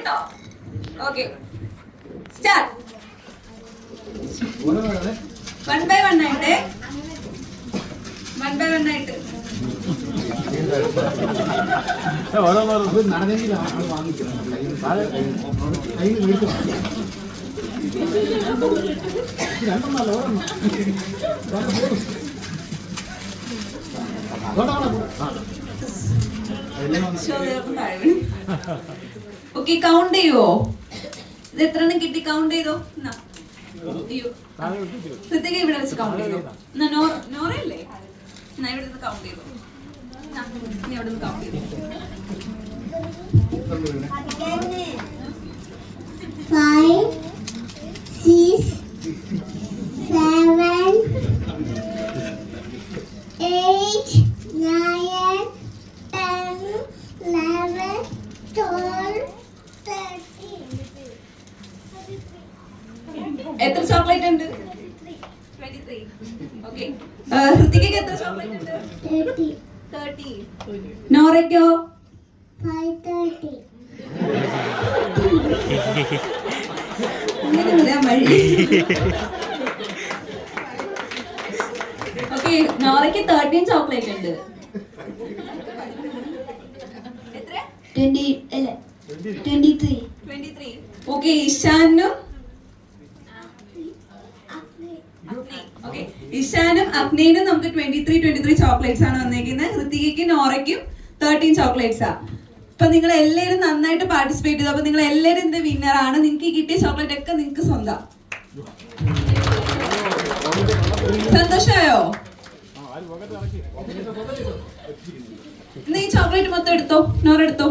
കേട്ടോ? Okay, start. 1 by 1 ആയിട്ട് 1 by 1 ആയിട്ട് ഓക്കെ, കൗണ്ട് ചെയ്യുവോ? ഇത് എത്ര എണ്ണം കിട്ടി? കൗണ്ട് ചെയ്തോ. പ്രത്യേക ഇവിടെ വെച്ച് കൗണ്ട് ചെയ്തോ. നോറയല്ലേ? എന്നാ ഇവിടെ നിന്ന് കൗണ്ട് ചെയ്തോ. നീ അവിടെ നിന്ന് കൗണ്ട് ചെയ്തോ. 5, 6, 7, 8, 9, 10, 11, 12, 13. എത്ര ചോക്ലേറ്റ് ഉണ്ട്? 23. ഓക്കെ, ഹൃതികയ്ക്ക് എത്ര ചോക്ലേറ്റ് ഉണ്ട്? 30. നോറയ്ക്കോ? 530. അങ്ങനെ വരാൻ വഴി. ഓക്കെ, നോറയ്ക്ക് 13 ചോക്ലേറ്റ് ഉണ്ട്. എത്ര? 23. ഓക്കെ, ഇഷാനും ഇഷാനും അഗ്നേനും നമുക്ക് 23 ചോക്ലേറ്റ്സ് ആണ് വന്നേക്കുന്നത്. ഹൃതികയ്ക്കും നോറയ്ക്കും 13 ചോക്ലേറ്റ്സ് ആ. അപ്പൊ നിങ്ങൾ എല്ലാവരും നന്നായിട്ട് പാർട്ടിസിപ്പേറ്റ് ചെയ്തു. അപ്പൊ നിങ്ങൾ എല്ലാവരും ഇതിന്റെ വിന്നർ ആണ്. നിങ്ങൾക്ക് കിട്ടിയ ചോക്ലേറ്റ് ഒക്കെ നിങ്ങൾക്ക് സ്വന്തം. സന്തോഷമായോ? ഇന്ന് ഈ ചോക്ലേറ്റ് മൊത്തം എടുത്തോ, നോറ എടുത്തോ.